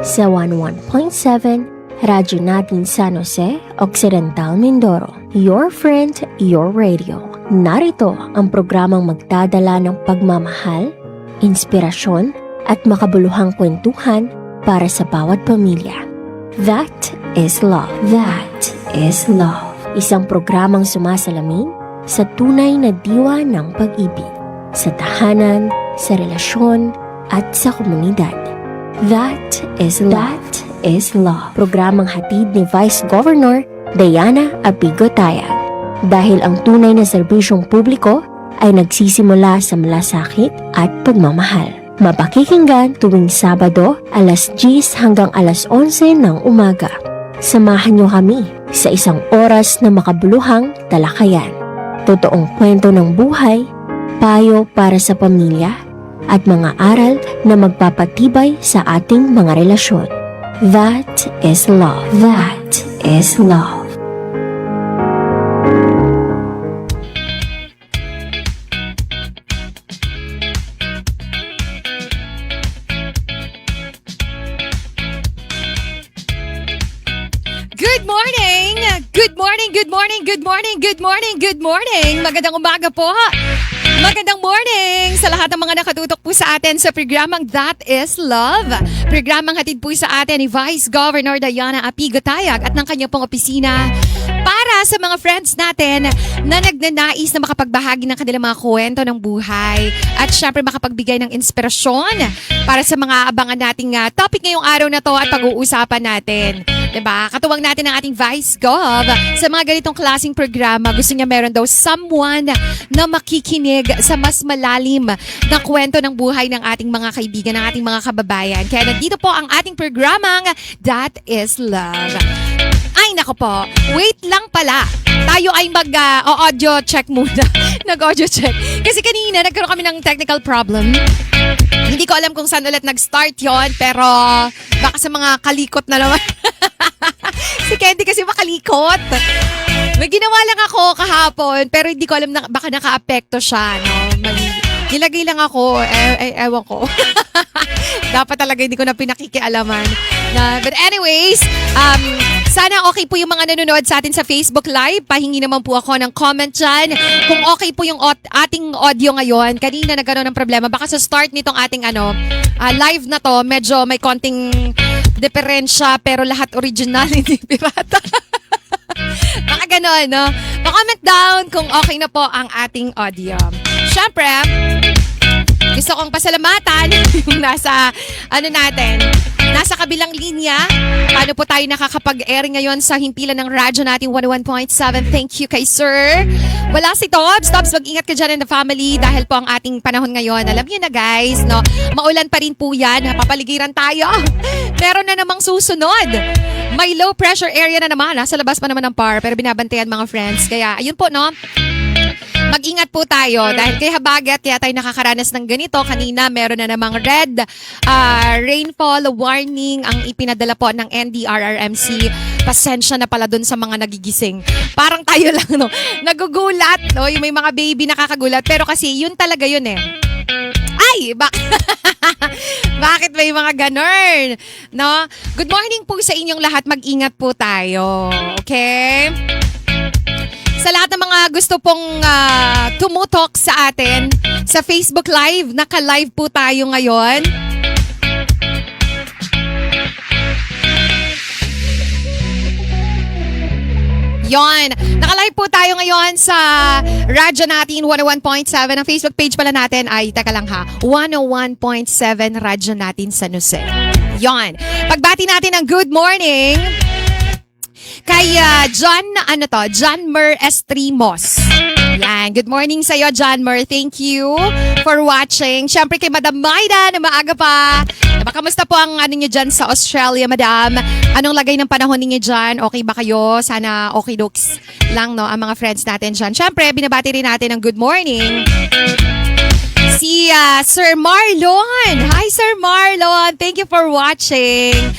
sa 11.7 Radyo natin San Jose, Occidental Mindoro. Your friend, your radio. Narito ang programang magdadala ng pagmamahal, inspirasyon, at makabuluhang kwentuhan para sa bawat pamilya. That is love. That is love. Isang programang sumasalamin sa tunay na diwa ng pag-ibig, sa tahanan, sa relasyon, at sa komunidad. That is love. That is love. Programang hatid ni Vice Governor Diana Apigotayag. Dahil ang tunay na serbisyong publiko ay nagsisimula sa malasakit at pagmamahal. Mapakikinggan tuwing Sabado, alas 10 hanggang alas 11 ng umaga. Samahan niyo kami sa isang oras na makabuluhang talakayan. Totoong kwento ng buhay, payo para sa pamilya, at mga aral na magpapatibay sa ating mga relasyon. That is love. That is love. Good morning! Good morning, good morning, good morning, good morning, good morning! Magandang umaga po! Magandang morning sa lahat ng mga nakatutok po sa atin sa programang That is Love. Programang hatid po sa atin ni Vice Governor Diana Apigotayag at ng kanyang pong opisina para sa mga friends natin na nagnanais na makapagbahagi ng kanilang mga kwento ng buhay at syempre makapagbigay ng inspirasyon para sa mga abangan nating topic ngayong araw na to at pag-uusapan natin. Diba? Katuwang natin ang ating Vice Gov sa mga ganitong klaseng programa. Gusto niya meron daw someone na makikinig sa mas malalim na kwento ng buhay ng ating mga kaibigan, ng ating mga kababayan. Kaya nandito po ang ating programang That is Love. Ay, nako po. Wait lang pala. Tayo ay mag-audio check muna. Nag-audio check. Kasi kanina nagkaroon kami ng technical problem. Hindi ko alam kung saan ulit nag-start yon, pero baka sa mga kalikot na naman. Si Candy kasi makalikot. May ginawa lang ako kahapon, pero hindi ko alam na baka naka-apekto siya. No? Nilagay lang ako, ewan ko. Dapat talaga hindi ko na pinakikialaman. But anyways, sana okay po yung mga nanonood sa atin sa Facebook Live. Pahingi naman po ako ng comment dyan. Kung okay po yung ating audio ngayon, kanina nagkaroon ng problema. Baka sa start nitong ating live na to, medyo may konting diferensya, pero lahat original, hindi pirata. Baka ganon, no? Pa-comment down kung okay na po ang ating audio. Siyempre, gusto kong pasalamatan yung nasa nasa kabilang linya. Paano po tayo nakakapag-air ngayon sa himpilan ng radyo natin 101.7. Thank you kay Sir. Wala si Tobs. Tobs, mag-ingat ka dyan in the family dahil po ang ating panahon ngayon. Alam niyo na guys, no? Maulan pa rin po yan. Papaligiran tayo. Meron na namang susunod. May low pressure area na naman. Nasa labas pa naman ng PAR pero binabantayan mga friends. Kaya ayun po, no? Mag-ingat po tayo dahil kay habagat kaya tayo nakakaranas ng ganito. Kanina meron na namang red rainfall warning ang ipinadala po ng NDRRMC. Pasensya na pala dun sa mga nagigising. Parang tayo lang, no? Nagugulat, no? Yung may mga baby nakakagulat. Pero kasi yun talaga yun eh. Ay, bakit may mga ganon? No? Good morning po sa inyong lahat. Mag-ingat po tayo. Okay? Sa lahat ng mga gusto pong tumutok sa atin sa Facebook Live, naka-live po tayo ngayon. Yon, naka-live po tayo ngayon sa radyo natin 101.7. Ang Facebook page pala natin ay, teka lang ha, 101.7 radyo natin San Jose. Yon, pagbati natin ng good morning kay John Mer Estrimos. Yan, good morning sa iyo, John Mer. Thank you for watching. Siyempre kay Madam Maida na maaga pa. Kamusta po ang niyo dyan sa Australia, Madam? Anong lagay ng panahon niyo dyan? Okay ba kayo? Sana okay dokes lang, no? Ang mga friends natin dyan. Siyempre, binabati rin natin ng good morning si Sir Marlon. Hi, Sir Marlon. Thank you for watching.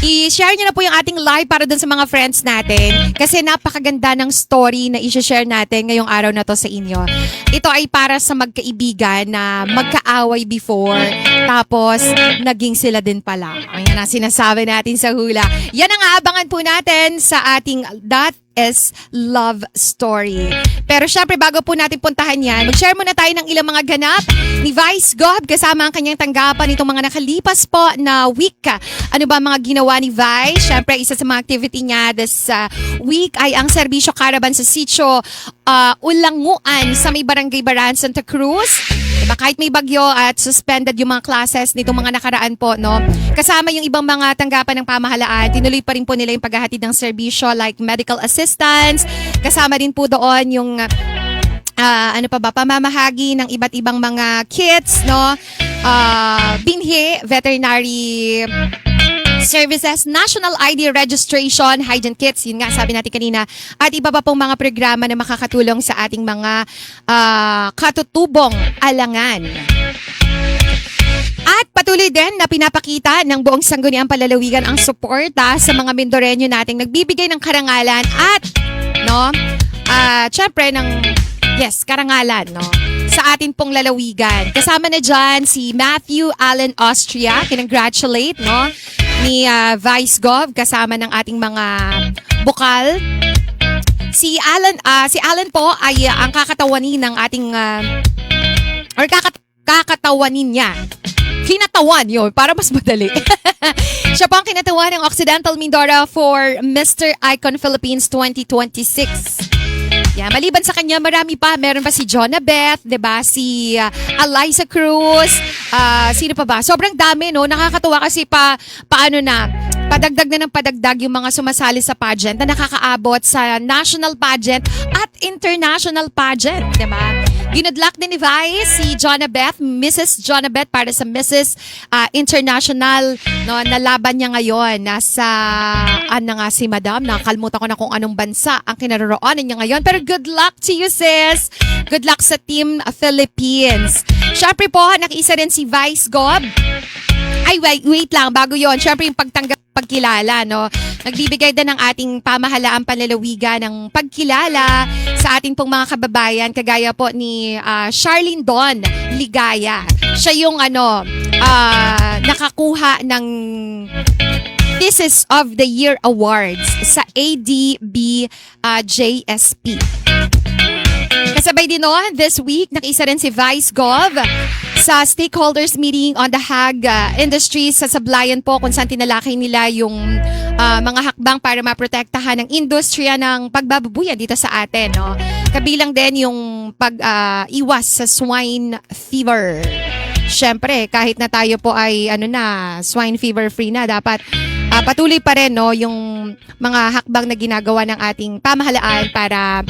I-share nyo na po yung ating live para dun sa mga friends natin kasi napakaganda ng story na i-share natin ngayong araw na to sa inyo. Ito ay para sa magkaibigan na magkaaway before tapos naging sila din pala. Ayan ang sinasabi natin sa hula. Yan ang aabangan po natin sa ating That is Love Story. Pero syempre bago po natin puntahan yan, mag-share muna tayo ng ilang mga ganap ni Vice Gov kasama ang kanyang tanggapan itong mga nakalipas po na week. Ano ba mga ginawa ni Vice? Syempre isa sa mga activity niya this week ay ang serbisyo caravan sa sitio Ulanguan sa may Barangay Baran, Santa Cruz. Diba, kahit may bagyo at suspended yung mga classes nitong mga nakaraan po, no? Kasama yung ibang mga tanggapan ng pamahalaan, tinuloy pa rin po nila yung paghahatid ng serbisyo like medical assistance. Kasama din po doon yung pamamahagi ng iba't ibang mga kits, no? Binhi, veterinary services, national ID registration, hygiene kits, yun nga sabi natin kanina, at iba pa pong mga programa na makakatulong sa ating mga katutubong alangan. At patuloy din na pinapakita ng buong Sangguniang Palalawigan ang suporta sa mga Mindoreño nating nagbibigay ng karangalan at syempre karangalan, no? Sa atin pong lalawigan. Kasama na dyan si Matthew Allen Austria, kinongratulate, no? Ni Vice Gov, kasama ng ating mga bukal. Si Alan po ay ang kakatawanin ng ating kakatawanin niya. Kinatawan yun, para mas madali. Siya po ang kinatawan ng Occidental Mindoro for Mr. Icon Philippines 2026. Yeah, maliban sa kanya, marami pa. Meron pa si Jonah Beth, 'di ba? Si Eliza Cruz, sino pa ba? Sobrang dami, no? Nakakatuwa kasi paano na padagdag na ng padagdag yung mga sumasali sa pageant na nakakaabot sa national pageant at international pageant, 'di ba? Ginudlock din ni Vice si Jonah Beth, Mrs. Jonah Beth para sa Mrs. International, no, na laban niya ngayon. Nasa si Madam, nakalimutan ko na kung anong bansa ang kinaroroonan niya ngayon. Pero good luck to you, sis. Good luck sa Team Philippines. Syempre po, nakiisa rin si Vice Gov. Ay, wait lang, bago yon. Syempre yung pagkilala, no? Nagbibigay din ng ating pamahalaang panlalawigan ng pagkilala sa ating pong mga kababayan, kagaya po ni Charlene Don Ligaya. Siya yung nakakuha ng Thesis of the Year Awards sa ADB JSP. Kasabay din noon, this week, nakiisa rin si Vice Gov sa stakeholders meeting on the Hag Industries sa Sablayan po kung saan tinalakay nila yung mga hakbang para maprotektahan ng industriya ng pagbababuya dito sa atin. No? Kabilang din yung pag-iwas sa swine fever. Siyempre, kahit na tayo po ay swine fever free na, dapat patuloy pa rin yung mga hakbang na ginagawa ng ating pamahalaan para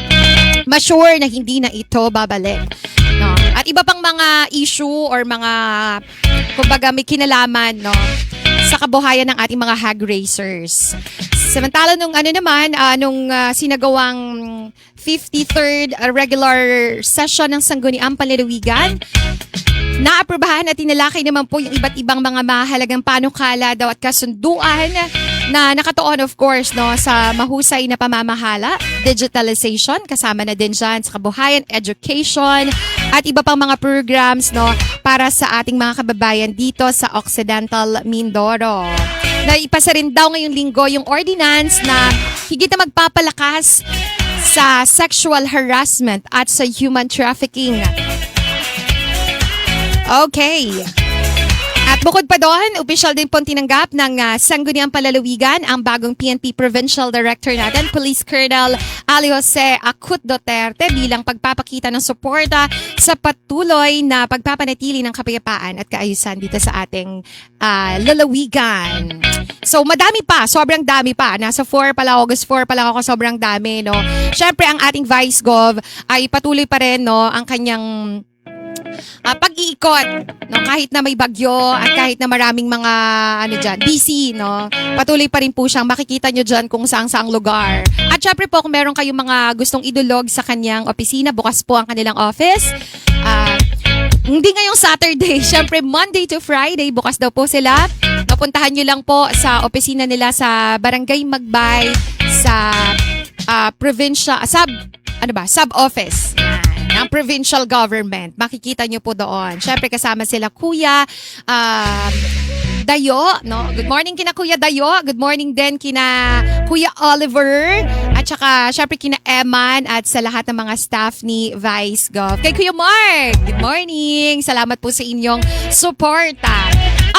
ma-sure na hindi na ito babalik. No? At iba pang mga issue or mga kumbaga may kinalaman, no, sa kabuhayan ng ating mga hog racers. Samantala nung sinagawang 53rd regular session ng Sangguniang Palalawigan, naaprubahan at tinalakay naman po yung iba't ibang mga mahalagang panukala daw at kasunduan na nakatuon of course, no, sa mahusay na pamamahala, digitalization, kasama na din dyan sa kabuhayan, education, at iba pang mga programs, no, para sa ating mga kababayan dito sa Occidental Mindoro. Naipasa rin daw ngayong linggo yung ordinance na higit na magpapalakas sa sexual harassment at sa human trafficking. Okay. At bukod pa doon, opisyal din pong tinanggap ng Sangguniang Palalawigan ang bagong PNP Provincial Director natin, Police Colonel Ali Jose Acut Duterte, bilang pagpapakita ng suporta sa patuloy na pagpapanatili ng kapayapaan at kaayusan dito sa ating lalawigan. So madami pa, sobrang dami pa. Nasa August 4 pa lang ako, sobrang dami, no. Syempre ang ating Vice Gov ay patuloy pa rin, no, ang kanyang pag-iikot, no, kahit na may bagyo at kahit na maraming mga busy, no, patuloy pa rin po siyang makikita nyo dyan kung saang-saang lugar. At syempre po, kung meron kayong mga gustong idulog sa kanyang opisina, bukas po ang kanilang office. Hindi ngayong Saturday, syempre Monday to Friday, bukas daw po sila. Napuntahan nyo lang po sa opisina nila sa Barangay Magbay sa sub-office ng provincial government. Makikita nyo po doon. Syempre kasama sila Kuya Dayo, no? Good morning kina Kuya Dayo. Good morning din kina Kuya Oliver. At saka, syempre kina Eman at sa lahat ng mga staff ni Vice Gov. Kay Kuya Mark, good morning. Salamat po sa inyong suporta.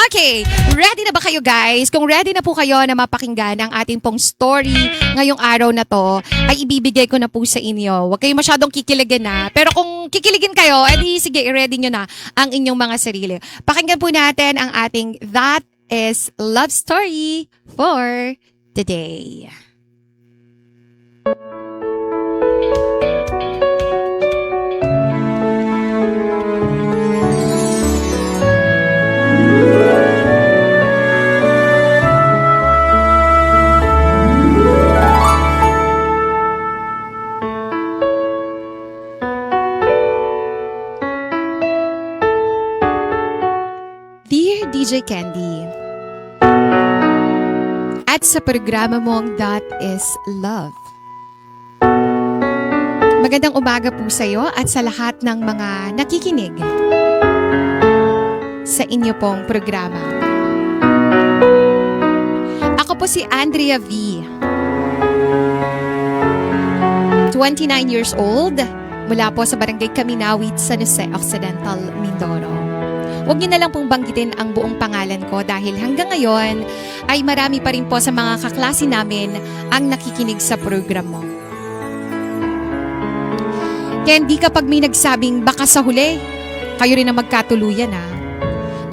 Okay, ready na ba kayo guys? Kung ready na po kayo na mapakinggan ang ating pong story ngayong araw na to, ay ibibigay ko na po sa inyo. Huwag kayo masyadong kikiligin na. Pero kung kikiligin kayo, edi sige, i-ready nyo na ang inyong mga sarili. Pakinggan po natin ang ating That is Love Story for today. Dear DJ Candy, at sa programa mong That is Love. Magandang umaga po sa iyo at sa lahat ng mga nakikinig sa inyo pong programa. Ako po si Andrea V. 29 years old, mula po sa Barangay Kaminawit, San Jose Occidental, Mindoro. Huwag niyo na lang pong banggitin ang buong pangalan ko dahil hanggang ngayon ay marami pa rin po sa mga kaklase namin ang nakikinig sa program mo. Candy, kapag may nagsabing baka sa huli, kayo rin na magkatuluyan ha.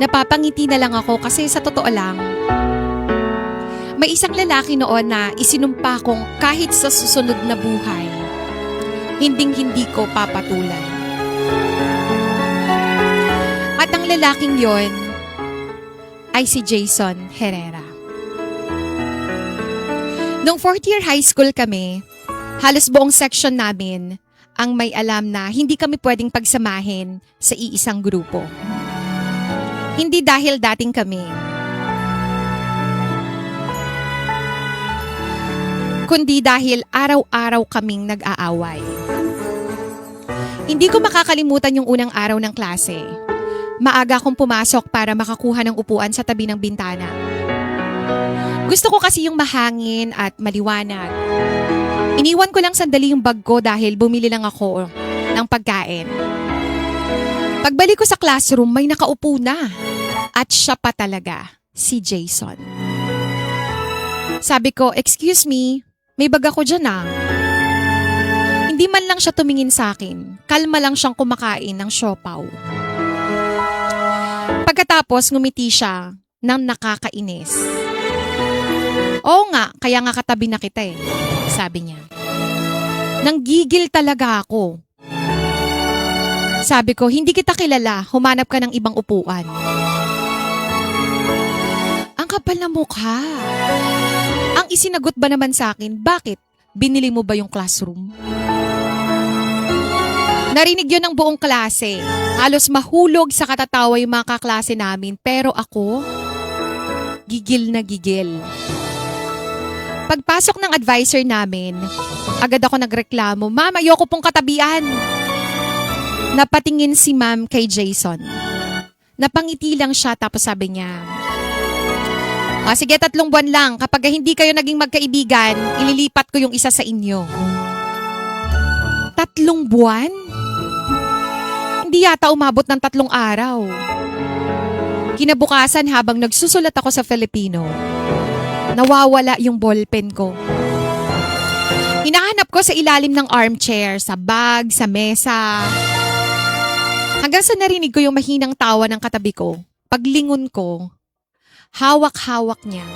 Napapangiti na lang ako kasi sa totoo lang, may isang lalaki noon na isinumpa kong kahit sa susunod na buhay, hinding-hindi ko papatulan. At ang lalaking yon ay si Jason Herrera. Nung 4th year high school kami, halos buong section namin ang may alam na hindi kami pwedeng pagsamahin sa iisang grupo. Hindi dahil dating kami, kundi dahil araw-araw kaming nag-aaway. Hindi ko makakalimutan yung unang araw ng klase. Maaga akong pumasok para makakuha ng upuan sa tabi ng bintana. Gusto ko kasi yung mahangin at maliwanag. Iniwan ko lang sandali yung bag ko dahil bumili lang ako ng pagkain. Pagbalik ko sa classroom, may nakaupo na. At siya pa talaga, si Jason. Sabi ko, excuse me, may bag ako dyan ah. Hindi man lang siya tumingin sa akin. Kalma lang siyang kumakain ng siopaw. Pagkatapos, ngumiti siya ng nakakainis. Oo nga, kaya nga katabi na kita eh, sabi niya. Nanggigil talaga ako. Sabi ko, hindi kita kilala, humanap ka ng ibang upuan. Ang kapal na mukha. Ang isinagot ba naman sa akin, bakit? Binili mo ba yung classroom? Narinig yun ng buong klase. Halos mahulog sa katatawa yung mga kaklase namin. Pero ako, gigil na gigil. Pagpasok ng advisor namin, agad ako nagreklamo, Ma'am, ayoko pong katabian. Napatingin si Ma'am kay Jason. Napangiti lang siya tapos sabi niya, sige, 3 buwan lang. Kapag hindi kayo naging magkaibigan, ililipat ko yung isa sa inyo. 3 buwan? Hindi yata umabot ng 3 araw. Kinabukasan habang nagsusulat ako sa Filipino, nawawala yung ballpen ko. Hinahanap ko sa ilalim ng armchair, sa bag, sa mesa. Hanggang sa narinig ko yung mahinang tawa ng katabi ko. Paglingon ko, hawak-hawak niya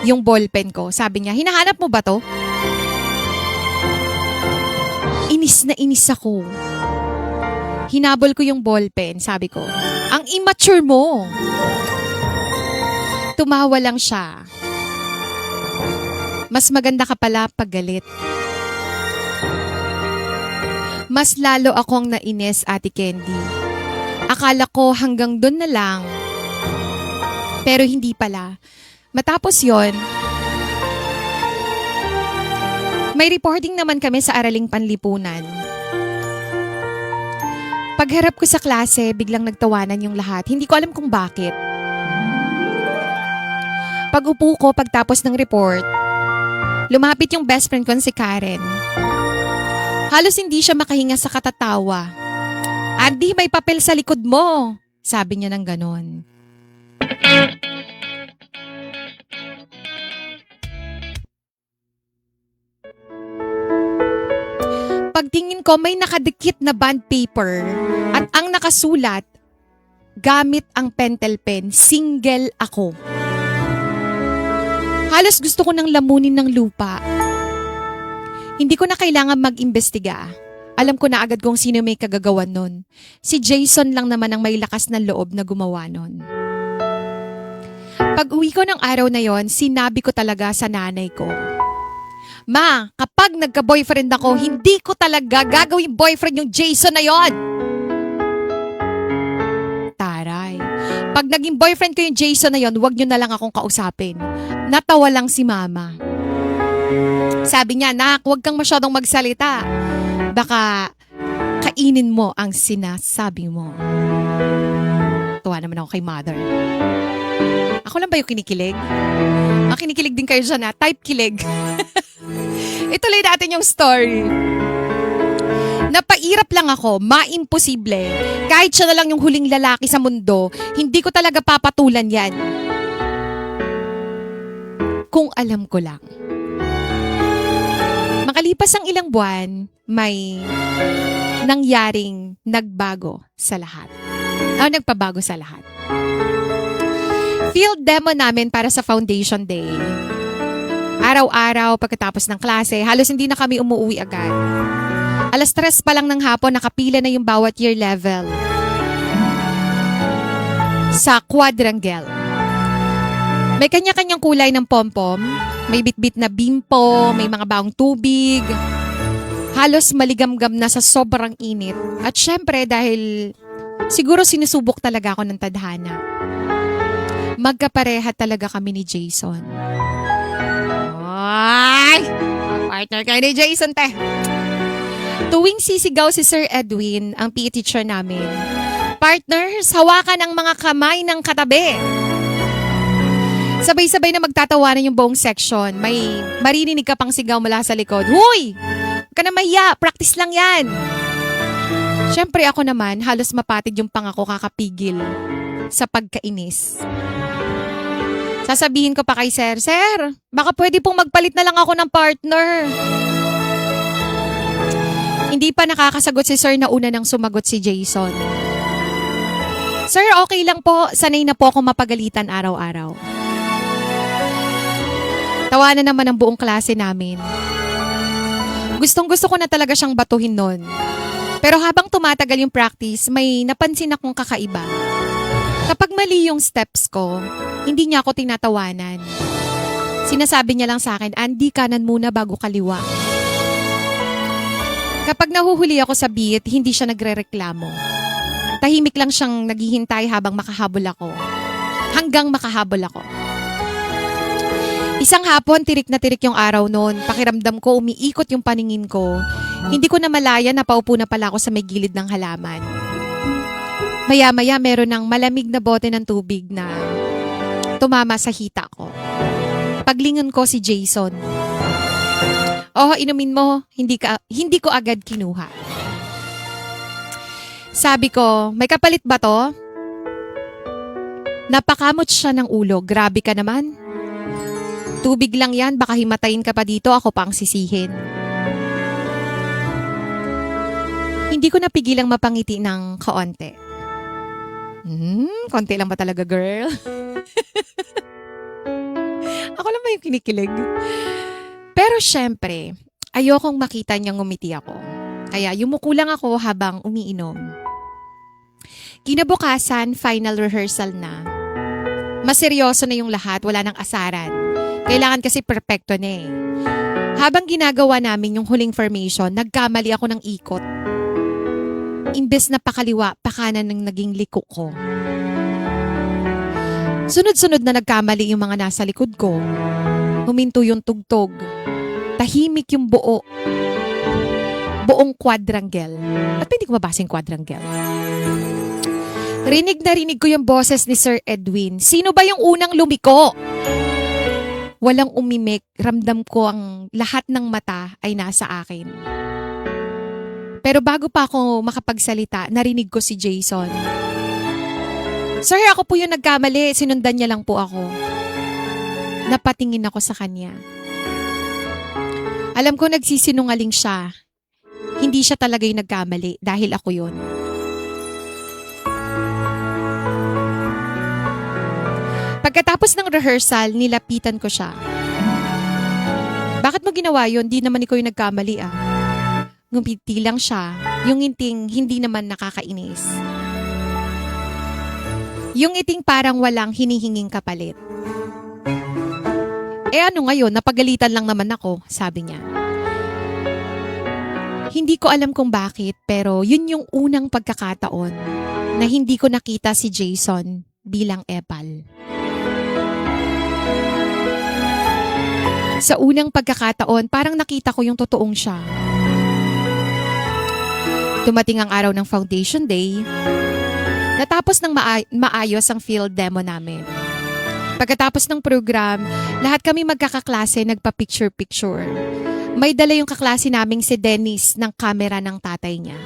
yung ballpen ko. Sabi niya, hinahanap mo ba to? Inis na inis ako. Hinabol ko yung ballpen, sabi ko, ang immature mo. Tumawa lang siya. Mas maganda ka pala pag galit. Mas lalo akong nainis, Ate Candy. Akala ko hanggang doon na lang. Pero hindi pala. Matapos yon, may reporting naman kami sa Araling Panlipunan. Pagharap ko sa klase, biglang nagtawanan yung lahat. Hindi ko alam kung bakit. Pag-upo ko pagtapos ng report, lumapit yung best friend ko si Karen. Halos hindi siya makahinga sa katatawa. Andy, may papel sa likod mo, sabi niya ng ganon. Pagtingin ko, may nakadikit na bond paper at ang nakasulat, gamit ang pentel pen, single ako. Halos gusto ko nang lamunin ng lupa. Hindi ko na kailangan mag-imbestiga. Alam ko na agad kung sino may kagagawan nun. Si Jason lang naman ang may lakas na loob na gumawa nun. Pag uwi ko ng araw na yon, sinabi ko talaga sa nanay ko, Ma, kapag nagka-boyfriend ako, hindi ko talaga gagawing boyfriend yung Jason na yon. Taray. Pag naging boyfriend ko yung Jason na yon, huwag nyo na lang akong kausapin. Natawa lang si Mama. Sabi niya, Nak, huwag kang masyadong magsalita. Baka kainin mo ang sinasabi mo. Tuwa naman ako kay Mother. Ako lang ba yung kinikilig? Kinikilig din kayo dyan, type kilig. Ituloy natin yung story. Napairap lang ako, maimposible. Kahit siya na lang yung huling lalaki sa mundo, hindi ko talaga papatulan yan. Kung alam ko lang. Makalipas ang ilang buwan, may nangyaring nagbago sa lahat. Nagpabago sa lahat. Field demo namin para sa Foundation Day. Araw-araw pagkatapos ng klase, halos hindi na kami umuwi agad. 3:00 pa lang ng hapon, nakapila na yung bawat year level sa quadrangle. May kanya-kanyang kulay ng pom-pom, may bitbit na bimpo, may mga baong tubig. Halos maligamgam na sa sobrang init. At syempre dahil siguro sinusubok talaga ako ng tadhana. Magkapareha talaga kami ni Jason. Ay! Partner kayo ni Jason, te. Tuwing sisigaw si Sir Edwin, ang PE teacher namin, partners, hawakan ang mga kamay ng katabi. Sabay-sabay na magtatawanan yung buong section. May maririnig ka pang sigaw mula sa likod. Huy! Huwag ka na mahiya, practice lang yan. Siyempre ako naman, halos mapatid yung pangako kakapigil sa pagkainis. Sasabihin ko pa kay Sir, baka pwede pong magpalit na lang ako ng partner. Hindi pa nakakasagot si Sir na una nang sumagot si Jason. Sir, okay lang po. Sanay na po ako mapagalitan araw-araw. Tawanan naman ang buong klase namin. Gustong-gusto ko na talaga siyang batuhin nun. Pero habang tumatagal yung practice, may napansin akong kakaiba. Kapag mali yung steps ko, hindi niya ako tinatawanan. Sinasabi niya lang sa akin, Andy, kanan muna bago kaliwa. Kapag nahuhuli ako sa beat, hindi siya nagrereklamo. Tahimik lang siyang naghihintay habang makahabol ako. Hanggang makahabol ako. Isang hapon, tirik na tirik yung araw noon. Pakiramdam ko, umiikot yung paningin ko. Hindi ko na malaya na paupo na pala ako sa may gilid ng halaman. Maya-maya meron ng malamig na bote ng tubig na tumama sa hita ko. Paglingon ko si Jason. Oh, inumin mo. Hindi ko agad kinuha. Sabi ko, may kapalit ba to? Napakamot siya ng ulo. Grabe ka naman. Tubig lang yan. Baka himatayin ka pa dito. Ako pa ang sisihin. Hindi ko napigilang mapangiti ng kaonte. Konti lang ba talaga, girl? Ako lang ba yung kinikilig? Pero syempre, ayokong makita niyang ngumiti ako. Kaya yumuko lang ako habang umiinom. Kinabukasan, final rehearsal na. Mas seryoso na yung lahat, wala nang asaran. Kailangan kasi perfecto na eh. Habang ginagawa namin yung huling formation, nagkamali ako ng ikot. Imbes na pakaliwa, pakanan ng naging liko ko. Sunod-sunod na nagkamali yung mga nasa likod ko. Huminto yung tugtog. Tahimik yung buong quadrangle. Ba't hindi ko mabasing quadrangle? Rinig na rinig ko yung boses ni Sir Edwin. Sino ba yung unang lumiko? Walang umimik. Ramdam ko ang lahat ng mata ay nasa akin. Pero bago pa ako makapagsalita, narinig ko si Jason. Sir, ako po yung nagkamali. Sinundan niya lang po ako. Napatingin ako sa kanya. Alam ko nagsisinungaling siya. Hindi siya talaga yung nagkamali dahil ako yun. Pagkatapos ng rehearsal, nilapitan ko siya. Bakit mo ginawa yun? Di naman ikaw yung nagkamali ah. Ngumiti lang siya, yung ngiting hindi naman nakakainis. Yung ngiting parang walang hinihinging kapalit. Ano ngayon, napagalitan lang naman ako, sabi niya. Hindi ko alam kung bakit, pero yun yung unang pagkakataon na hindi ko nakita si Jason bilang epal. Sa unang pagkakataon, parang nakita ko yung totoong siya. Dumating ang araw ng foundation day. Natapos ng maayos ang field demo namin. Pagkatapos ng program, lahat kami magkakaklase nagpa-picture-picture. May dala yung kaklase naming si Dennis ng kamera ng tatay niya.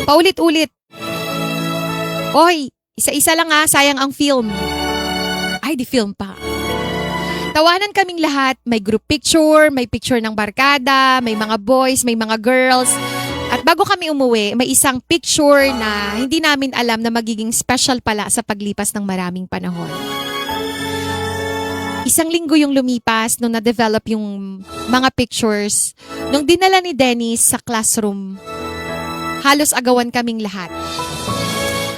Paulit-ulit. Oy, isa-isa lang sayang ang film. Ay, di film pa. Tawanan kaming lahat, may group picture, may picture ng barkada, may mga boys, may mga girls. At bago kami umuwi, may isang picture na hindi namin alam na magiging special pala sa paglipas ng maraming panahon. Isang linggo yung lumipas nung na-develop yung mga pictures. Nung dinala ni Dennis sa classroom, halos agawan kaming lahat.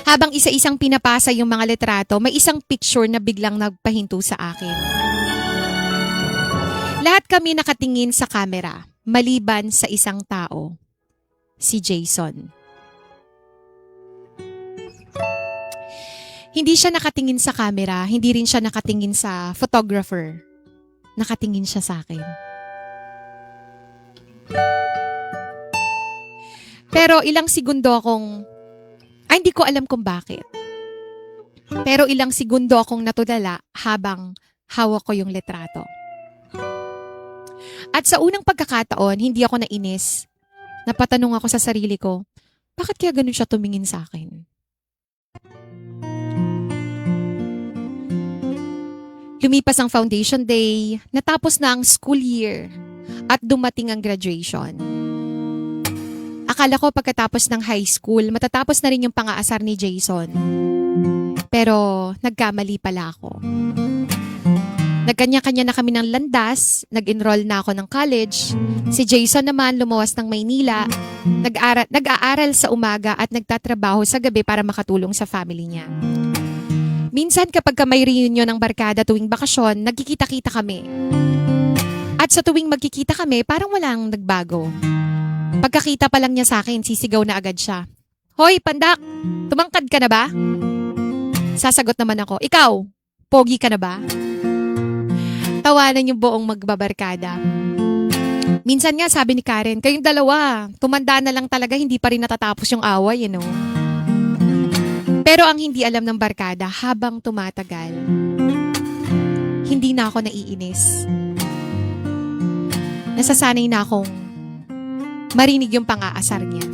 Habang isa-isang pinapasa yung mga litrato, may isang picture na biglang nagpahinto sa akin. Lahat kami nakatingin sa camera, maliban sa isang tao. Si Jason. Hindi siya nakatingin sa camera, hindi rin siya nakatingin sa photographer. Nakatingin siya sa akin. Pero ilang segundo hindi ko alam kung bakit. Pero ilang segundo akong natulala habang hawak ko yung litrato. At sa unang pagkakataon, hindi ako nainis. Napatanong ako sa sarili ko, bakit kaya ganun siya tumingin sa akin? Lumipas ang foundation day, natapos na ang school year, at dumating ang graduation. Akala ko pagkatapos ng high school, matatapos na rin yung pang-aasar ni Jason. Pero nagkamali pala ako. Nagkanya-kanya na kami ng landas, nag-enroll na ako ng college. Si Jason naman lumuwas ng Maynila, nag-aaral sa umaga at nagtatrabaho sa gabi para makatulong sa family niya. Minsan kapag may reunion ng barkada tuwing bakasyon, nagkikita-kita kami. At sa tuwing magkikita kami, parang walang nagbago. Pagkakita pa lang niya sa akin, sisigaw na agad siya. Hoy, pandak! Tumangkad ka na ba? Sasagot naman ako, ikaw, pogi ka na ba? Tawanan yung buong magbabarkada. Minsan nga sabi ni Karen, kayong dalawa, tumanda na lang talaga, hindi pa rin natatapos yung away, Pero ang hindi alam ng barkada, habang tumatagal, hindi na ako naiinis. Nasasanay na akong marinig yung pang-aasar niya.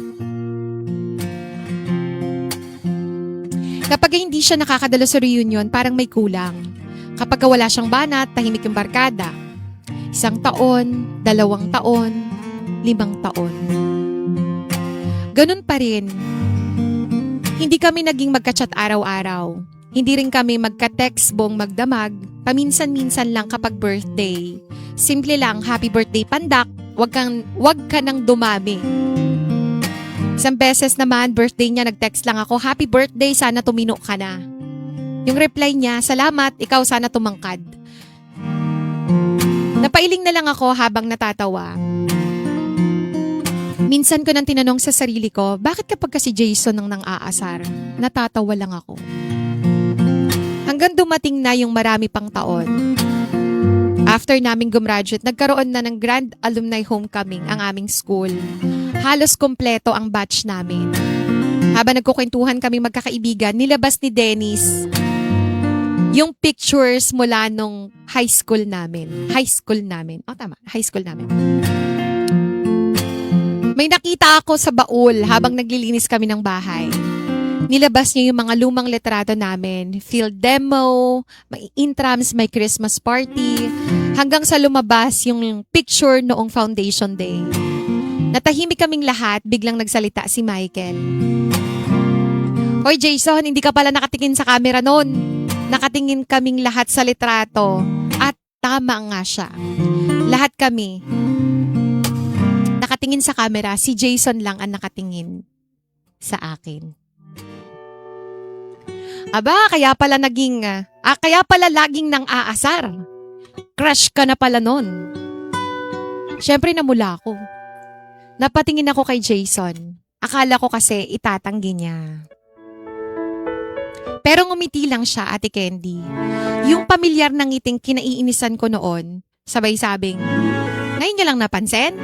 Kapag hindi siya nakakadalo sa reunion, parang may kulang. Kapag wala siyang banat, tahimik yung barkada. 1 taon, 2 taon, 5 taon. Ganun pa rin. Hindi kami naging magka-chat araw-araw. Hindi rin kami magka-text buong magdamag. Paminsan-minsan lang kapag birthday. Simple lang, happy birthday pandak. Wag ka nang dumami. Isang beses naman, birthday niya, nag-text lang ako, happy birthday, sana tumino ka na. Yung reply niya, salamat, ikaw sana tumangkad. Napailing na lang ako habang natatawa. Minsan ko nang tinanong sa sarili ko, bakit kapag si Jason ang nang-aasar, natatawa lang ako. Hanggang dumating na yung marami pang taon. After naming gumraduate, nagkaroon na ng grand alumni homecoming ang aming school. Halos kompleto ang batch namin. Habang nagkukwentuhan kami magkakaibigan, nilabas ni Dennis yung pictures mula nung high school namin. High school namin. Tama. High school namin. May nakita ako sa baul habang naglilinis kami ng bahay. Nilabas niya yung mga lumang litrato namin. Field demo, may intrams, may Christmas party. Hanggang sa lumabas yung picture noong foundation day. Natahimik kaming lahat, biglang nagsalita si Michael. Hoy Jason, hindi ka pala nakatingin sa camera noon. Nakatingin kaming lahat sa litrato. At tama nga siya. Lahat kami nakatingin sa camera, si Jason lang ang nakatingin sa akin. Aba, kaya pala laging nang aasar. Crush ka na pala nun. Siyempre namula ako. Napatingin ako kay Jason. Akala ko kasi itatanggi niya. Pero ngumiti lang siya, Ate Candy. Yung pamilyar na ngiting kinaiinisan ko noon, sabay sabing, ngayon niya lang napansin?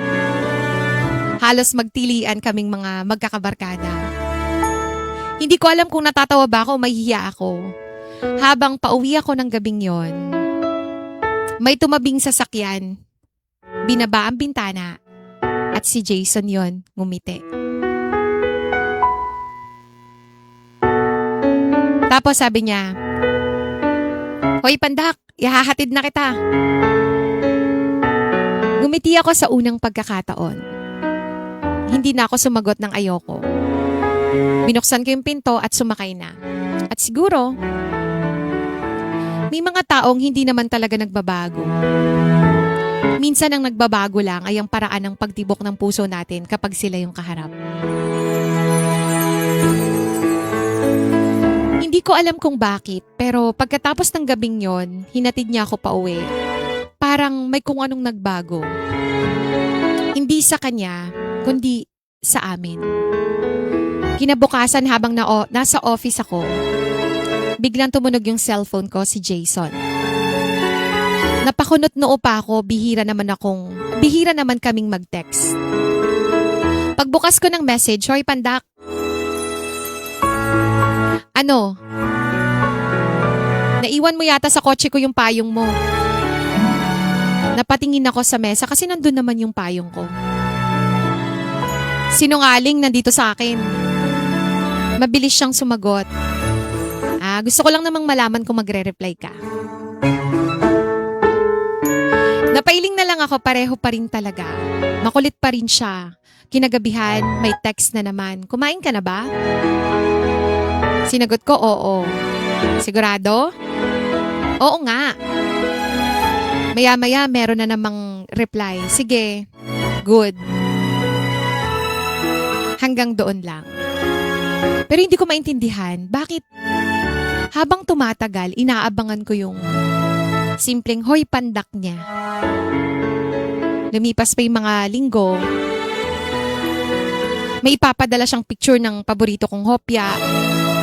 Halos magtilian kaming mga magkakabarkada. Hindi ko alam kung natatawa ba ako o mahihiya ako. Habang pauwi ako ng gabing yon, may tumabing sasakyan, binaba ang bintana, at si Jason yon ngumiti. Tapos sabi niya, Hoy Pandak, ihahatid na kita. Gumiti ako sa unang pagkakataon. Hindi na ako sumagot ng ayoko. Binuksan ko yung pinto at sumakay na. At siguro, may mga taong hindi naman talaga nagbabago. Minsan ang nagbabago lang ay ang paraan ng pagtibok ng puso natin kapag sila yung kaharap. Hindi ko alam kung bakit, pero pagkatapos ng gabing yon, hinatid niya ako pauwi. Parang may kung anong nagbago. Hindi sa kanya, kundi sa amin. Kinabukasan habang nasa office ako, biglang tumunog yung cellphone ko, si Jason. Napakunot noo pa ako, bihira naman kaming mag-text. Pagbukas ko ng message, Hoy Pandak, ano? Naiwan mo yata sa kotse ko yung payong mo. Napatingin ako sa mesa kasi nandun naman yung payong ko. Sinungaling nandito sa akin. Mabilis siyang sumagot. Gusto ko lang namang malaman kung magre-reply ka. Napailing na lang ako, pareho pa rin talaga. Makulit pa rin siya. Kinagabihan, may text na naman. Kumain ka na ba? Sinagot ko, oo. Sigurado? Oo nga. Maya-maya, meron na namang reply. Sige, good. Hanggang doon lang. Pero hindi ko maintindihan, bakit habang tumatagal, inaabangan ko yung simpleng Hoy Pandak niya. Lumipas pa yung mga linggo, may ipapadala siyang picture ng paborito kong hopya.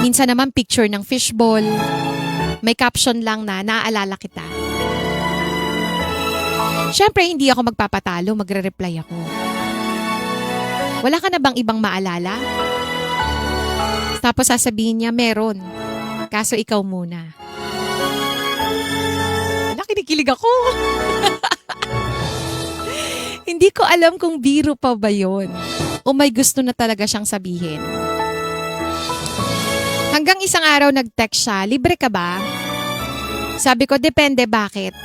Minsan naman picture ng fishball. May caption lang na naaalala kita. Siyempre, hindi ako magpapatalo, magre-reply ako. Wala ka na bang ibang maalala? Tapos sasabihin niya, meron. Kaso ikaw muna. Kinikilig ako. Hindi ko alam kung biro pa ba yun o may gusto na talaga siyang sabihin. Hanggang isang araw nag-text siya, libre ka ba? Sabi ko, depende, bakit?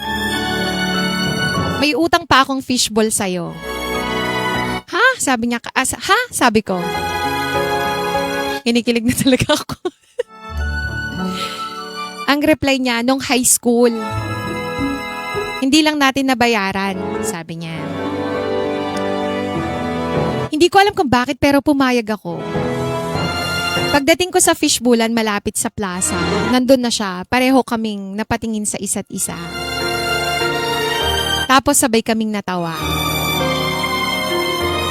May utang pa akong fishball sa'yo. Ha? Sabi niya, ha? Sabi ko. Kinikilig na talaga ako. Ang reply niya, nung high school, hindi lang natin nabayaran, sabi niya. Hindi ko alam kung bakit, pero pumayag ako. Pagdating ko sa fishbowlan malapit sa plaza, nandun na siya, pareho kaming napatingin sa isa't isa. Tapos sabay kaming natawa.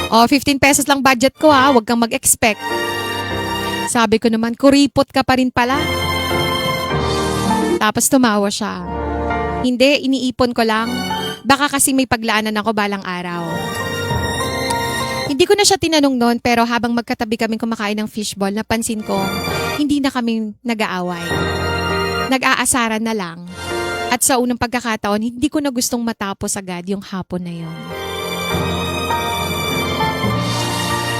Oh, 15 pesos lang budget ko ha, huwag kang mag-expect. Sabi ko naman, kuripot ka pa rin pala. Tapos tumawa siya. Hindi, iniipon ko lang. Baka kasi may paglaanan ako balang araw. Hindi ko na siya tinanong noon, pero habang magkatabi kaming kumakain ng fishball, napansin ko, hindi na kami nag-aaway. Nag-aasaran na lang. At sa unang pagkakataon, hindi ko na gustong matapos agad yung hapon na yon.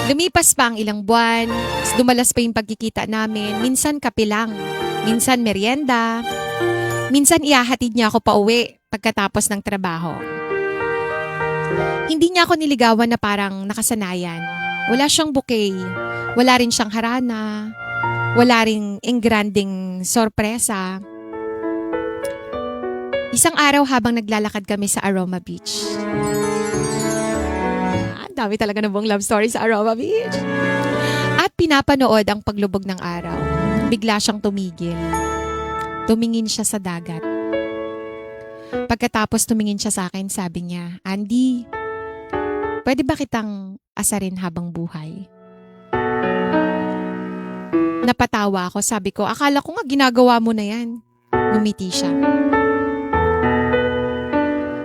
Lumipas pa ang ilang buwan, dumalas pa yung pagkikita namin, minsan kape lang, minsan merienda, minsan ihahatid niya ako pauwi pagkatapos ng trabaho. Hindi niya ako niligawan na parang nakasanayan. Wala siyang bouquet, wala rin siyang harana, wala rin engranding sorpresa. Isang araw habang naglalakad kami sa Aroma Beach. Ang dami talaga ng buong love story sa Aroma Beach. At pinapanood ang paglubog ng araw. Bigla siyang tumigil. Tumingin siya sa dagat. Pagkatapos tumingin siya sa akin, sabi niya, Andy, pwede ba kitang asarin habang buhay? Napatawa ako, sabi ko, akala ko nga ginagawa mo na yan. Ngumiti siya.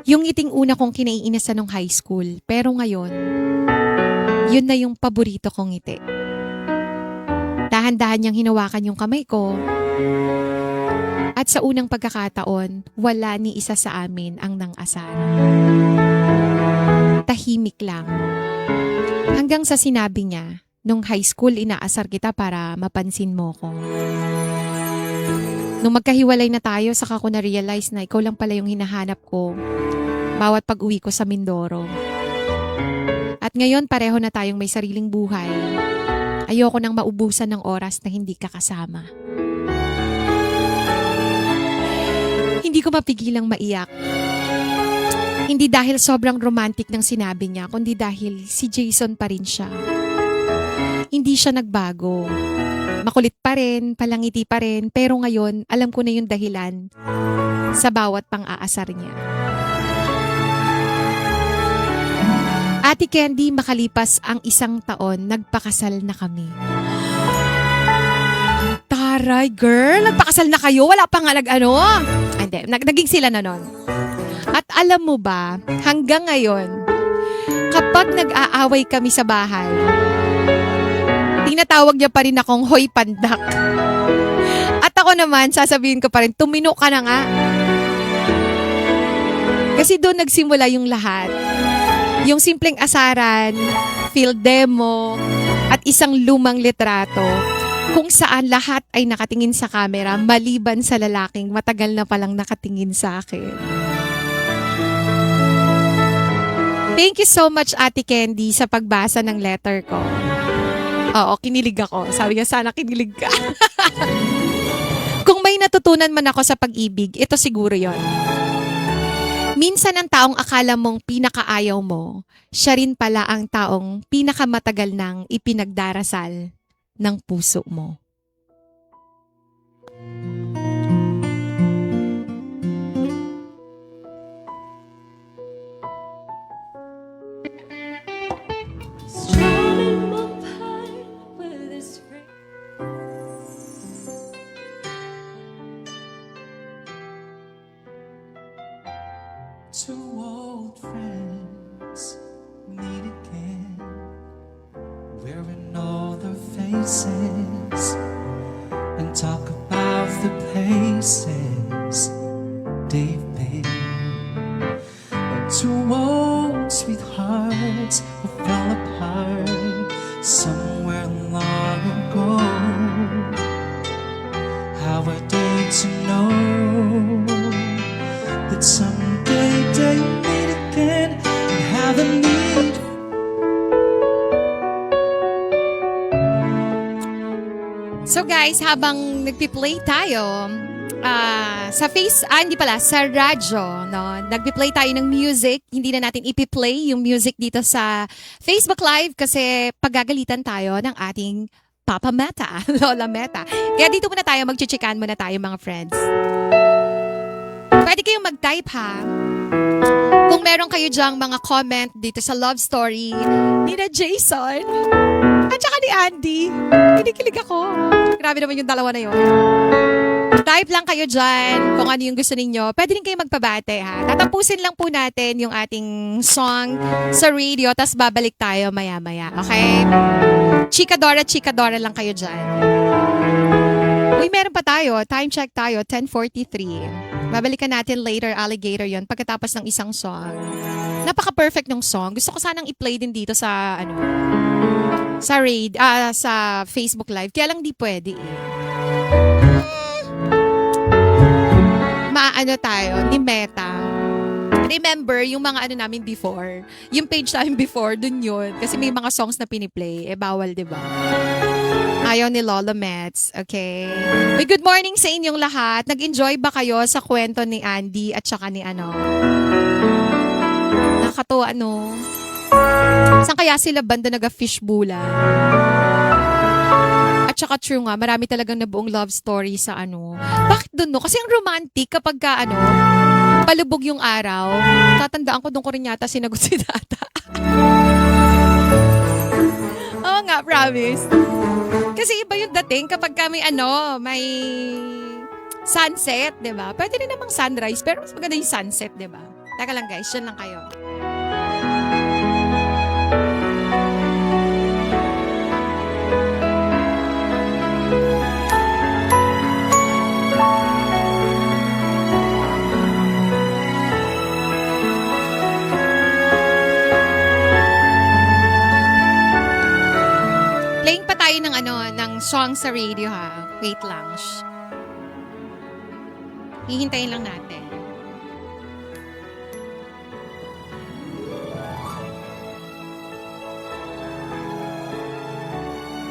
Yung ngiting una kong kinaiinisan nung high school, pero ngayon, yun na yung paborito kong ngiti. Dahan-dahan niyang hinawakan yung kamay ko, at sa unang pagkakataon, wala ni isa sa amin ang nang-asar. Tahimik lang. Hanggang sa sinabi niya, nung high school inaasar kita para mapansin mo ko. Nung magkahiwalay na tayo, saka ko na-realize na ikaw lang pala yung hinahanap ko bawat pag-uwi ko sa Mindoro. At ngayon, pareho na tayong may sariling buhay. Ayoko nang maubusan ng oras na hindi ka kasama. Hindi ko mapigilang maiyak. Hindi dahil sobrang romantic ng sinabi niya, kundi dahil si Jason pa rin siya. Hindi siya nagbago. Makulit pa rin, palangiti pa rin, pero ngayon, alam ko na yung dahilan sa bawat pang-aasar niya. Ate Candy, makalipas ang 1 taon, nagpakasal na kami. Taray, girl, nagpakasal na kayo? Wala pa nga Hindi, naging sila na nun. At alam mo ba, hanggang ngayon, kapag nag-aaway kami sa bahay, tinatawag niya pa rin akong Hoy Pandak. At ako naman, sasabihin ko pa rin, tumino ka na nga. Kasi doon nagsimula yung lahat. Yung simpleng asaran, field demo, at isang lumang litrato kung saan lahat ay nakatingin sa camera maliban sa lalaking matagal na palang nakatingin sa akin. Thank you so much, Ate Candy, sa pagbasa ng letter ko. Oo, kinilig ako. Sabi niya, sana kinilig ka. Kung may natutunan man ako sa pag-ibig, ito siguro yon. Minsan ang taong akala mong pinakaayaw mo, siya rin pala ang taong pinakamatagal nang ipinagdarasal ng puso mo. Two old friends meet again, wearing all their faces, and talk about the places they've been. And two old sweethearts who fell apart somewhere long ago. How are they to know that someday they meet again and have a need? So guys, habang nagpi-play tayo sa radyo, no? Nagpi-play tayo ng music. Hindi na natin ipi-play yung music dito sa Facebook Live kasi paggagalitan tayo ng ating Papa Meta, Lola Meta. Kaya dito muna tayo, magchichikan muna tayo mga friends. Pwede kayong mag-type ha. Kung meron kayo dyang mga comment dito sa love story ni na Jason at saka ni Andy, kinikilig ako. Grabe naman yung dalawa na yun. Type lang kayo dyan kung ano yung gusto ninyo. Pwede rin kayo magpabate ha. Tatapusin lang po natin yung ating song sa radio, tas babalik tayo maya-maya. Okay? Chikadora lang kayo dyan. Uy, meron pa tayo. Time check tayo, 10:43. Babalikan natin later, alligator yon pagkatapos ng isang song. Napaka-perfect ng song. Gusto ko sanang i-play din dito sa, sa Facebook Live. Kaya lang di pwede eh. Maano tayo, ni Meta. Remember, yung mga namin before, yung page namin before, dun yun. Kasi may mga songs na piniplay. Bawal, di ba? Ayaw ni Lola Mets. Okay. Uy, good morning sa inyong lahat. Nag-enjoy ba kayo sa kwento ni Andy at saka ni Nakakatuwa, Saan kaya sila banda naga-fishbula? At saka true nga, marami talagang nabuong love story sa Bakit dun, Kasi ang romantic kapag palubog yung araw. Tatandaan ko, doon ko rin yata sinagot si Tata. Oo nga, promise. Kasi iba yung dating kapag may sunset, di ba? Pwede rin namang sunrise, pero mas maganda yung sunset, di ba? Teka lang guys, dyan lang kayo. Playing pa tayo ng song sa radio ha. Wait lang. Hihintayin lang natin.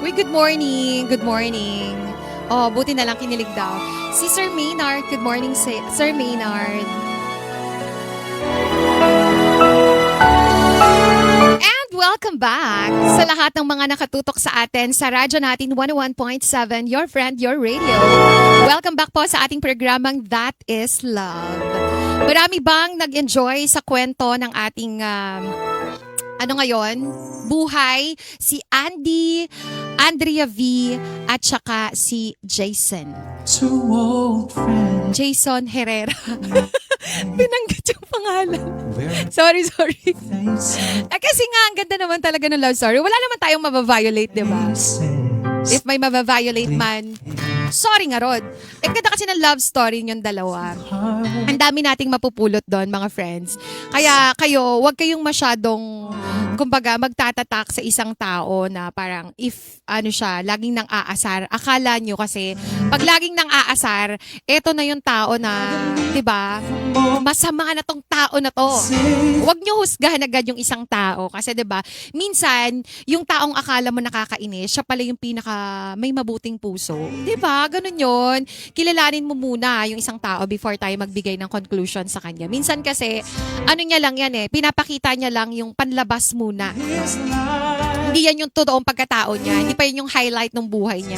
Uy, good morning. Good morning. Oh, buti na lang kinilig daw. Si Sir Maynard. Good morning, Sir Maynard. Welcome back sa lahat ng mga nakatutok sa atin sa radyo natin 101.7, Your Friend, Your Radio. Welcome back po sa ating programang That is Love. Marami bang nag-enjoy sa kwento ng ating buhay? Si Andy, Andrea V, at saka si Jason. Two old friends. Jason Herrera. Binanggit yung pangalan. Sorry. Kasi nga, ang ganda naman talaga ng love story. Wala naman tayong mabaviolate, di ba? If may mabaviolate man, sorry nga, Rod. Ganda kasi ng love story yung dalawa. Ang dami nating mapupulot doon, mga friends. Kaya kayo, wag kayong masyadong, kumbaga, magtatatak sa isang tao na parang if, laging nang aasar. Akala nyo kasi, pag laging nang aasar, eto na yung tao na, di ba, masama na tong tao na to. Huwag nyo husgahan agad yung isang tao. Kasi, di ba, minsan, yung taong akala mo nakakainis, siya pala yung may mabuting puso. Di ba? Ganun yun. Kilalanin mo muna yung isang tao before tayo magbigay ng conclusion sa kanya. Minsan kasi, niya lang yan pinapakita niya lang yung panlabas muna. Hindi yan yung totoong pagkatao niya. Hindi pa yun yung highlight ng buhay niya.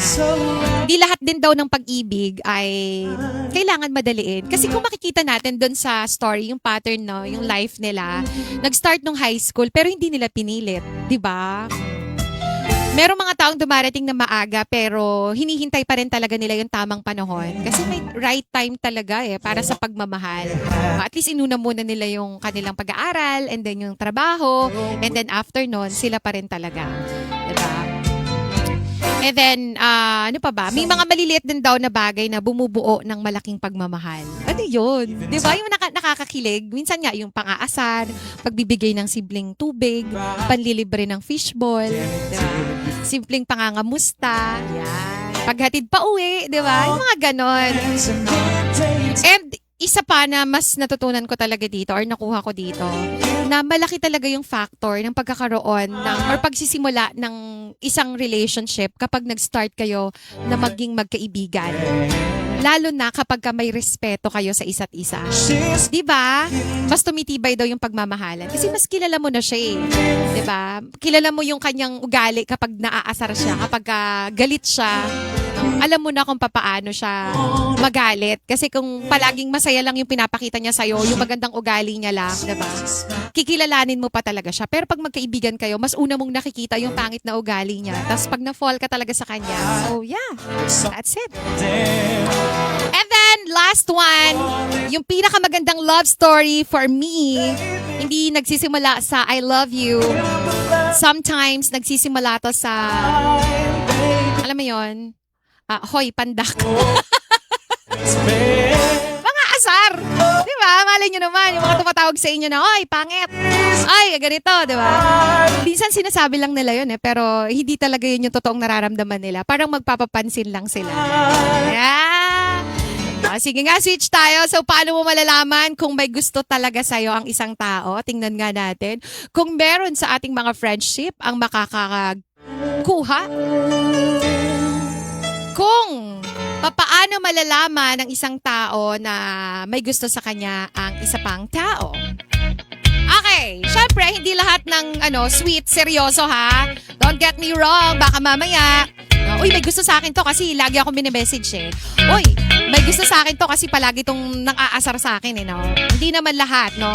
Hindi lahat din daw ng pag-ibig ay kailangan madaliin. Kasi kung makikita natin doon sa story, yung pattern, yung life nila, nag-start nung high school pero hindi nila pinilit. Diba? Merong mga taong dumarating na maaga pero hinihintay pa rin talaga nila yung tamang panahon. Kasi may right time talaga para sa pagmamahal. At least inuna muna nila yung kanilang pag-aaral and then yung trabaho and then after nun, sila pa rin talaga. Diba? And then, ano pa ba? May mga maliliit din daw na bagay na bumubuo ng malaking pagmamahal. Ano yun? Di ba? Yung nakakakilig. Minsan nga, yung pang-aasar, pagbibigay ng simpleng tubig, panlilibre ng fishball, diba? Simpleng pangangamusta, yan. Paghatid pa uwi, di ba? Yung mga ganon. And isa pa na mas natutunan ko talaga dito or nakuha ko dito, na malaki talaga yung factor ng pagkakaroon ng or pagsisimula ng isang relationship kapag nag-start kayo na maging magkaibigan. Lalo na kapag may respeto kayo sa isa't isa. Diba? Mas tumitibay daw yung pagmamahalan. Kasi mas kilala mo na siya Diba? Kilala mo yung kanyang ugali kapag naaasar siya, kapag galit siya, alam mo na kung papaano siya magalit. Kasi kung palaging masaya lang yung pinapakita niya sa'yo, yung magandang ugali niya lang, diba? Kikilalanin mo pa talaga siya. Pero pag magkaibigan kayo, mas una mong nakikita yung pangit na ugali niya. Tapos pag na-fall ka talaga sa kanya, so yeah, that's it. And then, last one, yung pinakamagandang love story for me, hindi nagsisimula sa I love you. Sometimes, nagsisimula to sa, alam mo yun, hoy, pandak. Mga asar. Di ba? Malay nyo naman, yung mga tumatawag sa inyo na, hoy, pangit. Ay, ganito, di ba? Minsan sinasabi lang nila yun pero hindi talaga yun yung totoong nararamdaman nila. Parang magpapapansin lang sila. Yeah. Sige nga, switch tayo. So, paano mo malalaman kung may gusto talaga sa'yo ang isang tao? Tingnan nga natin. Kung meron sa ating mga friendship ang makakakuha. Kung paano malalaman ng isang tao na may gusto sa kanya ang isa pang tao. Okay, syempre, hindi lahat ng sweet, seryoso ha. Don't get me wrong, baka mamaya, uy, may gusto sa akin to kasi lagi ako minimessage eh. Uy, may gusto sa akin to kasi palagi tong nang-aasar sa akin eh, no? Hindi naman lahat, no?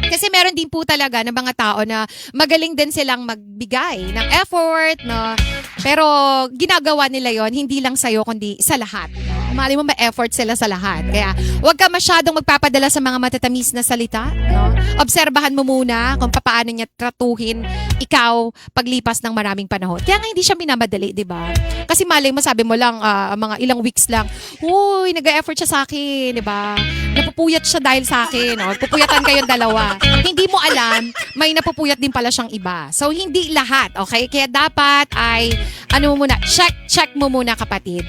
Kasi meron din po talaga ng mga tao na magaling din silang magbigay ng effort, no? Pero ginagawa nila yon hindi lang sa'yo, kundi sa lahat. Mali mo ma-effort sila sa lahat. Kaya huwag ka masyadong magpapadala sa mga matatamis na salita. No? Obserbahan mo muna kung paano niya tratuhin ikaw paglipas ng maraming panahon. Kaya nga hindi siya minamadali, di ba? Kasi mali mo, sabi mo lang, mga ilang weeks lang, uy, nag-effort siya sa akin, di ba? Napupuyat siya dahil sa akin. No? Pupuyatan kayong dalawa. Hindi mo alam, may napupuyat din pala siyang iba. So, hindi lahat, okay? Kaya dapat ay, check mo muna, kapatid.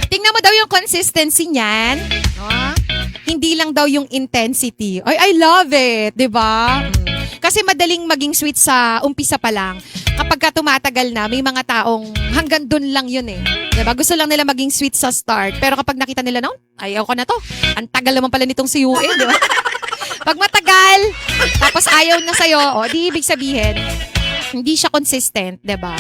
Tingnan mo daw yung consistency niyan. No? Hindi lang daw yung intensity. Ay, I love it, di ba? Kasi madaling maging sweet sa umpisa pa lang. Kapag ka tumatagal na, may mga taong hanggang dun lang yun eh. Di ba? Gusto lang nila maging sweet sa start. Pero kapag nakita nila, no, ayaw ko na to. Ang tagal naman pala nitong si Yue, di ba? Pag matagal, tapos ayaw na sa'yo, di ibig sabihin, hindi siya consistent, di ba?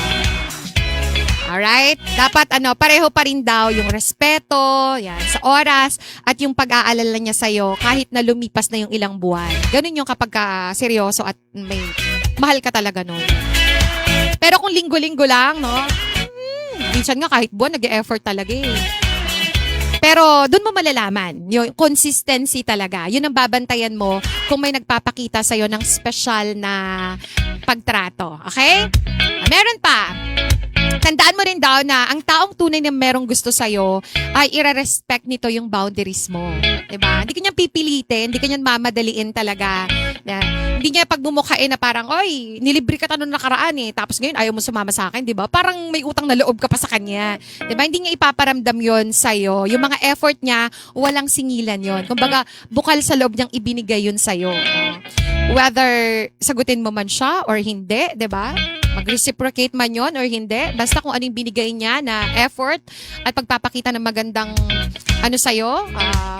Alright? Dapat pareho pa rin daw yung respeto, yan, sa oras, at yung pag-aalala niya sa'yo kahit na lumipas na yung ilang buwan. Ganun yung kapag seryoso at may mahal ka talaga nun. Pero kung linggo-linggo lang, no? Minsan nga kahit buwan, nag-e-effort talaga eh. Pero doon mo malalaman, yung consistency talaga. Yun ang babantayan mo kung may nagpapakita sa'yo ng special na pagtrato. Okay? Meron pa. Tandaan mo rin daw na ang taong tunay na merong gusto sa'yo ay i-respect nito yung boundaries mo. Diba? Hindi kanya pipilitin, hindi kanya mamadaliin talaga. Hindi niya pagbumukhain na parang, oy, nilibre ka tanong nakaraan eh. Tapos ngayon ayaw mo sumama sa akin, diba? Parang may utang na loob ka pa sa kanya. Diba? Hindi niya ipaparamdam yon sa'yo. Yung mga effort niya, walang singilan yon. Kumbaga, bukal sa loob niyang ibinigay yun sa'yo. Whether sagutin mo man siya or hindi, diba? Mag-reciprocate man yon or hindi. Basta kung anong binigay niya na effort at pagpapakita ng magandang sa'yo,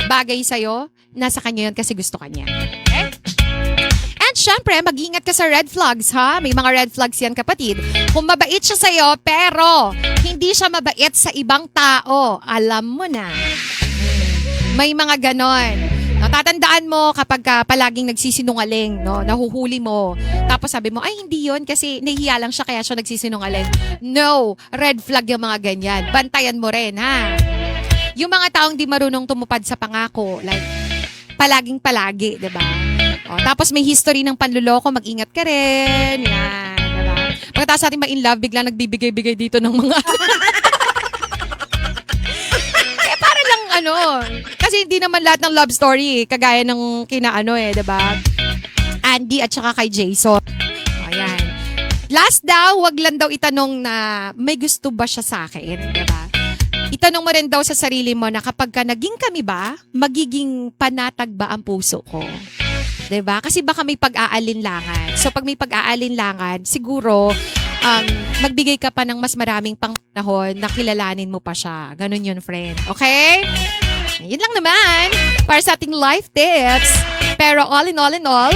bagay sa'yo, nasa kanya yon kasi gusto kanya. Okay? And syempre, mag-ingat ka sa red flags, ha? May mga red flags yan, kapatid. Kung mabait siya sa'yo, pero hindi siya mabait sa ibang tao, alam mo na. May mga ganon. Tatandaan mo kapag palaging nagsisinungaling, no? Nahuhuli mo. Tapos sabi mo, ay hindi yon kasi nahihiya lang siya kaya siya nagsisinungaling. No, red flag yung mga ganyan. Bantayan mo rin, ha? Yung mga taong di marunong tumupad sa pangako, like palaging-palagi, diba? Tapos may history ng panluloko, mag-ingat ka rin. Yan, diba? Pagkatapos natin ma-in love, bigla nagbibigay-bigay dito ng mga... kasi hindi naman lahat ng love story kagaya ng diba? Andy at saka kay Jason. Ayan. Last daw, wag lang daw itanong na may gusto ba siya sa akin, diba? Itanong mo rin daw sa sarili mo na kapag ka naging kami ba, magiging panatag ba ang puso ko? Diba? Kasi baka may pag-aalinlangan. So pag may pag-aalinlangan, siguro magbigay ka pa ng mas maraming panahon na kilalanin mo pa siya. Ganun yun, friend. Okay? Yun lang naman para sa ating life tips. Pero all in all,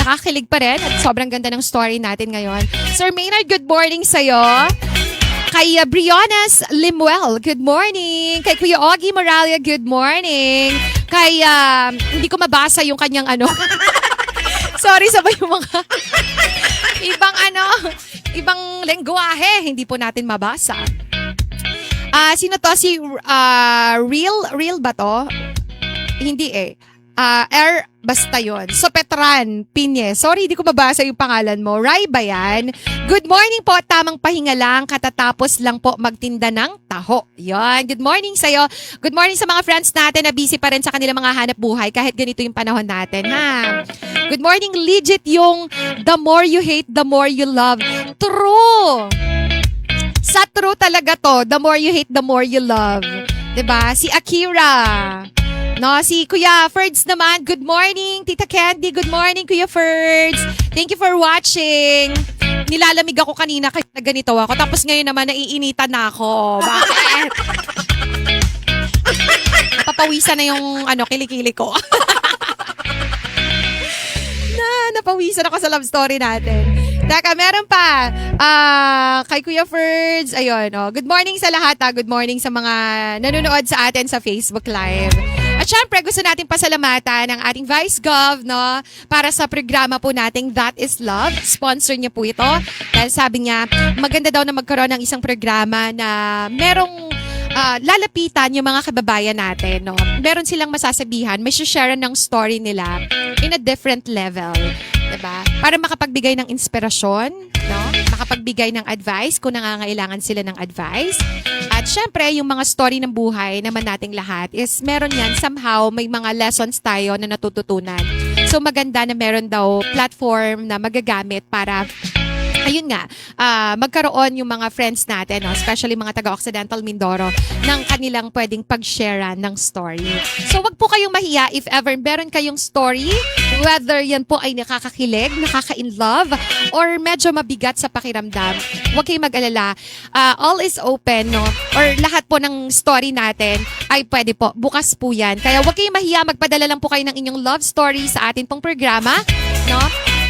nakakilig pa rin at sobrang ganda ng story natin ngayon. Sir Maynard, good morning sa'yo. Kay Briones Limuel, good morning. Kay Kuya Ogie Moralia, good morning. Kay, hindi ko mabasa yung kanyang ano. Sorry, sabay yung mga ibang lengguwahe. Hindi po natin mabasa. Sino to? Si Real ba to? Hindi eh. Basta yun. Sopetran Pinye. Sorry, di ko mabasa yung pangalan mo. Rai ba yan? Good morning po. Tamang pahinga lang. Katatapos lang po magtinda ng taho. Yan. Good morning sa'yo. Good morning sa mga friends natin na busy pa rin sa kanilang mga hanap buhay kahit ganito yung panahon natin. Ha? Good morning. Legit yung the more you hate, the more you love. True. Sa true talaga to. The more you hate, the more you love. 'Di ba? Si Akira. No, si Kuya Ferds naman, good morning. Tita Candy, good morning, Kuya Ferds. Thank you for watching. Nilalamig ako kanina kasi ganito ako. Tapos ngayon naman, naiinitan na ako. Bakit? Papawisan na yung kilikili ko. Napawisan ako sa love story natin. Teka, meron pa. Kay Kuya Ferds, ayun. Good morning sa lahat. Good morning sa mga nanonood sa atin sa Facebook Live. At syempre, gusto natin pasalamatan ang ating Vice Gov, no? Para sa programa po nating That is Love. Sponsor niya po ito. Dahil sabi niya, maganda daw na magkaroon ng isang programa na merong lalapitan yung mga kababayan natin, no? Meron silang masasabihan, may share ng story nila in a different level. Diba? Para makapagbigay ng inspirasyon, no? Makapagbigay ng advice kung nangangailangan sila ng advice. At syempre, yung mga story ng buhay naman nating lahat is meron yan, somehow may mga lessons tayo na natututunan. So maganda na meron daw platform na magagamit para ayun nga, magkaroon yung mga friends natin, no? Especially mga taga-Occidental Mindoro, ng kanilang pwedeng pag-sharean ng story. So wag po kayong mahiya if ever meron kayong story, whether yan po ay nakakakilig, nakaka-inlove, or medyo mabigat sa pakiramdam. Huwag kayong mag-alala. All is open, no? Or lahat po ng story natin ay pwede po. Bukas po yan. Kaya huwag kayong mahiya. Magpadala lang po kayo ng inyong love story sa atin pong programa, no?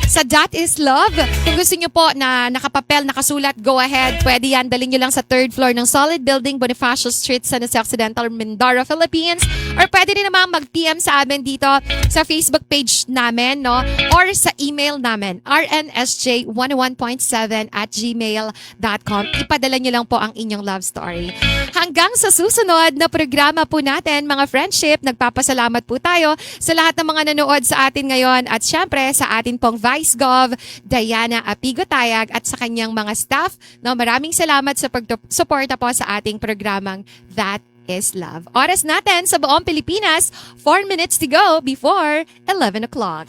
Sa That is Love. Kung gusto nyo po na nakapapel, nakasulat, go ahead. Pwede yan. Dalhin nyo lang sa 3rd floor ng Solid Building, Bonifacio Street, San Jose Occidental, Mindoro, Philippines. Or pwede rin naman mag-PM sa amin dito sa Facebook page namin, no? Or sa email namin, rnsj101.7@gmail.com. Ipadala nyo lang po ang inyong love story. Hanggang sa susunod na programa po natin, mga friendship, nagpapasalamat po tayo sa lahat ng mga nanood sa atin ngayon at syempre sa atin pong Vice Gov, Diana Apigo-Tayag at sa kanyang mga staff. No, maraming salamat sa pagsuporta po sa ating programang That is Love. Oras natin sa buong Pilipinas, 4 minutes to go before 11 o'clock.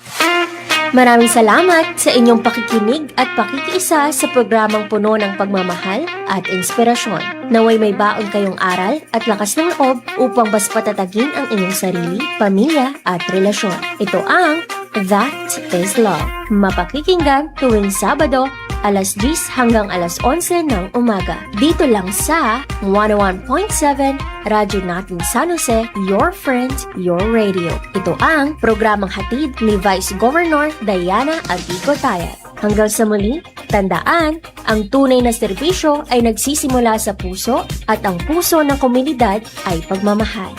Maraming salamat sa inyong pakikinig at pakikiisa sa programang puno ng pagmamahal at inspirasyon. Naway may baon kayong aral at lakas ng loob upang mas patatagin ang inyong sarili, pamilya at relasyon. Ito ang That is Love. Mapakikinggan tuwing Sabado, alas 10 hanggang alas 11 ng umaga. Dito lang sa 101.7 Radyo natin San Jose, your friend, your radio. Ito ang programang hatid ni Vice Governor Diana Apigo-Tayag. Hanggang sa muli, tandaan, ang tunay na serbisyo ay nagsisimula sa puso at ang puso ng komunidad ay pagmamahal.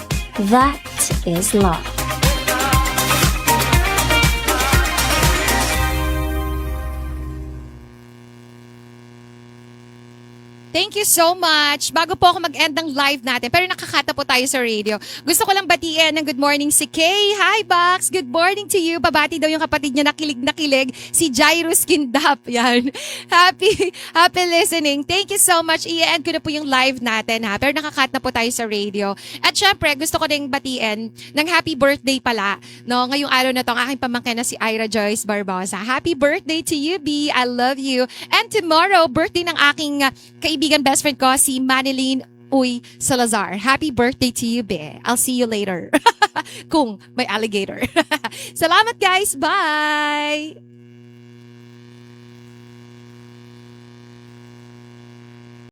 That is love. Thank you so much. Bago po ako mag-end ng live natin, pero nakakata po tayo sa radio. Gusto ko lang batiin ng good morning si Kay. Hi, Box. Good morning to you. Babati daw yung kapatid niya na kilig, si Jairus Kindap. Yan. Happy listening. Thank you so much. I-end ko na po yung live natin, ha. Pero nakakat na po tayo sa radio. At syempre, gusto ko ding batiin ng happy birthday pala. No, ngayong araw na to, ang aking pamangkin na si Ira Joyce Barbosa. Happy birthday to you, B. I love you. And tomorrow, birthday ng aking kaibigan best friend ko, si Manilyn Uy Salazar. Happy birthday to you, be. I'll see you later. Kung may alligator. Salamat, guys. Bye!